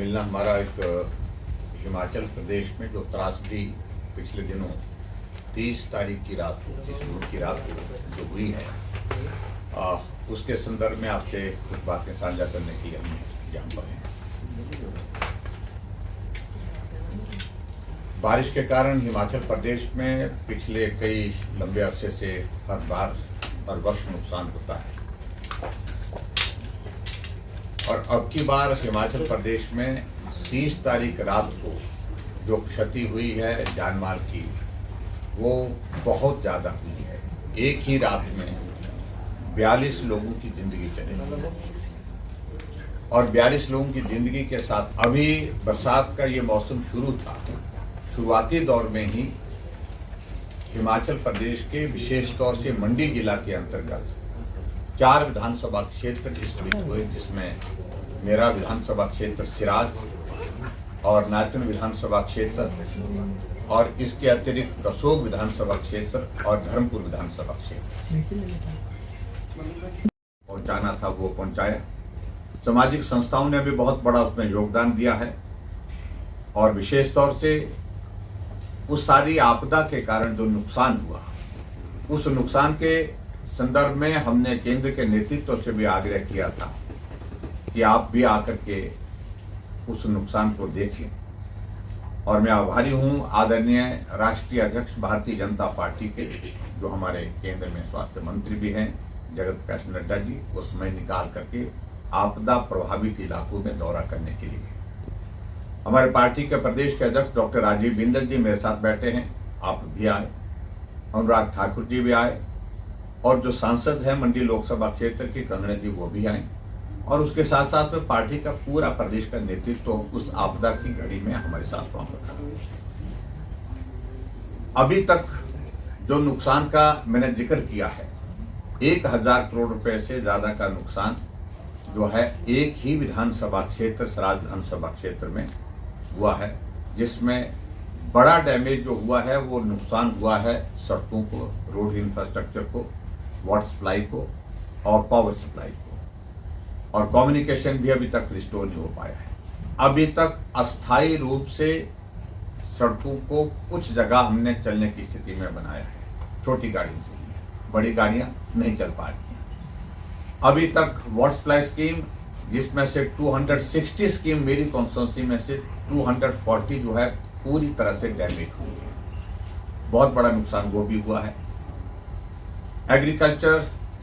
मिलना हमारा एक हिमाचल प्रदेश में जो त्रासदी पिछले दिनों 30 तारीख की रात को 30 जून की रात को जो हुई है उसके संदर्भ में आपसे कुछ बातें साझा करने के लिए हम यहाँ पर हैं। बारिश के कारण हिमाचल प्रदेश में पिछले कई लंबे अरसे से हर वर्ष नुकसान होता है और अब की बार हिमाचल प्रदेश में 30 तारीख रात को जो क्षति हुई है जान माल की वो बहुत ज़्यादा हुई है। एक ही रात में 42 लोगों की जिंदगी चली गई और 42 लोगों की जिंदगी के साथ अभी बरसात का ये मौसम शुरू था। शुरुआती दौर में ही हिमाचल प्रदेश के विशेष तौर से मंडी जिला के अंतर्गत 4 विधानसभा क्षेत्र इस हुए, जिसमें मेरा विधानसभा क्षेत्र सिराज और नाचन विधानसभा क्षेत्र और इसके अतिरिक्त कसोग विधानसभा क्षेत्र और धर्मपुर विधानसभा क्षेत्र पहुंचाना था वो पहुंचाया। सामाजिक संस्थाओं ने भी बहुत बड़ा उसमें योगदान दिया है और विशेष तौर से उस सारी आपदा के कारण जो नुकसान हुआ उस नुकसान के संदर्भ में हमने केंद्र के नेतृत्व से भी आग्रह किया था कि आप भी आकर के उस नुकसान को देखें और मैं आभारी हूं आदरणीय राष्ट्रीय अध्यक्ष भारतीय जनता पार्टी के जो हमारे केंद्र में स्वास्थ्य मंत्री भी हैं जगत प्रकाश नड्डा जी, वो समय निकाल करके आपदा प्रभावित इलाकों में दौरा करने के लिए। हमारे पार्टी के प्रदेश के अध्यक्ष डॉक्टर राजीव बिंदल जी मेरे साथ बैठे हैं, आप भी आए, अनुराग ठाकुर जी भी आए और जो सांसद हैं मंडी लोकसभा क्षेत्र के कंगना जी वो भी आए और उसके साथ साथ में पार्टी का पूरा प्रदेश का नेतृत्व उस आपदा की घड़ी में हमारे साथ वहां पर था। अभी तक जो नुकसान का मैंने जिक्र किया है 1000 करोड़ रुपए से ज्यादा का नुकसान जो है एक ही विधानसभा क्षेत्र सराज विधानसभा क्षेत्र में हुआ है, जिसमें बड़ा डैमेज जो हुआ है वो नुकसान हुआ है सड़कों को, रोड इंफ्रास्ट्रक्चर को, वाटर सप्लाई को और पावर सप्लाई को, और कम्युनिकेशन भी अभी तक रिस्टोर नहीं हो पाया है। अभी तक अस्थायी रूप से सड़कों को कुछ जगह हमने चलने की स्थिति में बनाया है, छोटी गाड़ियों के लिए, बड़ी गाड़ियां नहीं चल पा रही हैं। अभी तक वाटर सप्लाई स्कीम जिसमें से 260 स्कीम मेरी कॉन्स्टिट्यूंसी में से 240 जो है पूरी तरह से डैमेज हुई है, बहुत बड़ा नुकसान वो भी हुआ है। एग्रीकल्चर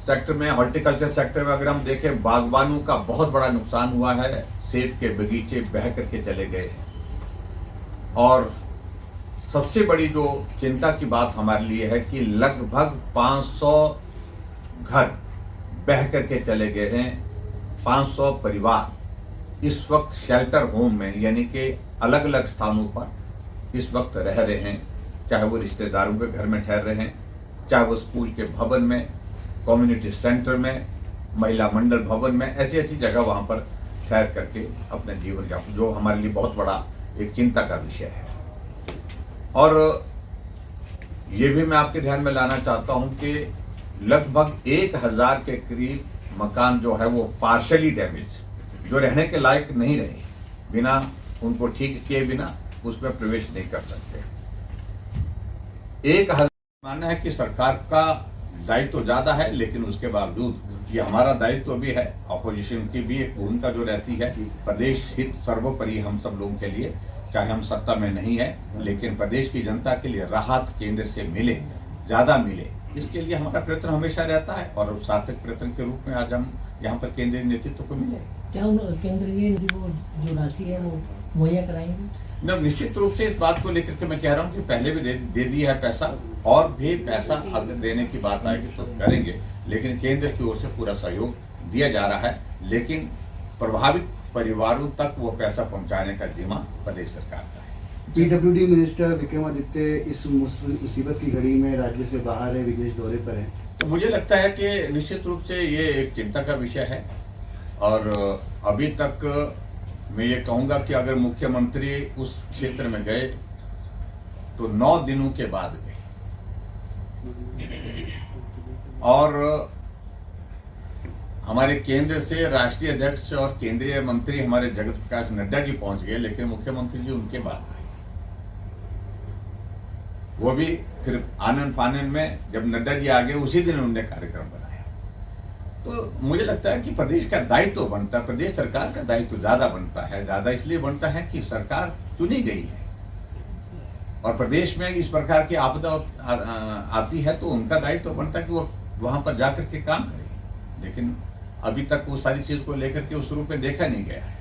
सेक्टर में, हॉर्टिकल्चर सेक्टर में अगर हम देखें बागवानों का बहुत बड़ा नुकसान हुआ है, सेब के बगीचे बह करके चले गए हैं और सबसे बड़ी जो चिंता की बात हमारे लिए है कि लगभग 500 घर बह करके चले गए हैं। 500 परिवार इस वक्त शेल्टर होम में यानी कि अलग अलग स्थानों पर इस वक्त रह रहे हैं, चाहे वो रिश्तेदारों के घर में ठहर रहे हैं, चाहे वो स्कूल के भवन में, कम्युनिटी सेंटर में, महिला मंडल भवन में, ऐसी ऐसी जगह वहां पर ठहर करके अपने जीवन यापन, जो हमारे लिए बहुत बड़ा एक चिंता का विषय है। और ये भी मैं आपके ध्यान में लाना चाहता हूं कि लगभग 1000 के करीब मकान जो है वो पार्शली डैमेज, जो रहने के लायक नहीं रहे, बिना उनको ठीक किए बिना उसमें प्रवेश नहीं कर सकते। 1000 मानना है कि सरकार का दायित्व तो ज्यादा है, लेकिन उसके बावजूद ये हमारा दायित्व भी है, अपोजिशन की भी एक भूमिका जो रहती है। प्रदेश हित सर्वोपरि हम सब लोगों के लिए, चाहे हम सत्ता में नहीं है लेकिन प्रदेश की जनता के लिए राहत केंद्र से मिले, ज्यादा मिले, इसके लिए हमारा प्रयत्न हमेशा रहता है और उस सार्थक प्रयत्न के रूप में आज हम यहाँ पर केंद्रीय नेतृत्व को मिले। क्या केंद्रीय जो राशि है वो मुहैया कराएंगे? न, निश्चित रूप से इस बात को लेकर के मैं कह रहा हूँ कि पहले भी दे दिया है पैसा और भी पैसा अगर देने की बात आएगी तो करेंगे, लेकिन केंद्र की ओर से पूरा सहयोग दिया जा रहा है, लेकिन प्रभावित परिवारों तक वो पैसा पहुंचाने का जिम्मा प्रदेश सरकार का है। पीडब्ल्यूडी मिनिस्टर विक्रमादित्य इस मुसीबत की घड़ी में राज्य से बाहर है, विदेश दौरे पर है, तो मुझे लगता है कि निश्चित रूप से ये एक चिंता का विषय है और अभी तक मैं ये कहूंगा कि अगर मुख्यमंत्री उस क्षेत्र में गए तो 9 दिनों के बाद गए और हमारे केंद्र से राष्ट्रीय अध्यक्ष और केंद्रीय मंत्री हमारे जगत प्रकाश नड्डा जी पहुंच गए, लेकिन मुख्यमंत्री जी उनके बाद आए। वो भी फिर आनन फानन में, जब नड्डा जी आ गए उसी दिन उन्होंने कार्यक्रम बनाया। तो मुझे लगता है कि प्रदेश का दायित्व बनता है, प्रदेश सरकार का दायित्व ज्यादा बनता है। ज्यादा इसलिए बनता है कि सरकार चुनी गई है और प्रदेश में इस प्रकार की आपदा आती है तो उनका दायित्व बनता है कि वो वहां पर जाकर के काम करें। लेकिन अभी तक वो सारी चीज को लेकर के उस रूप में देखा नहीं गया है।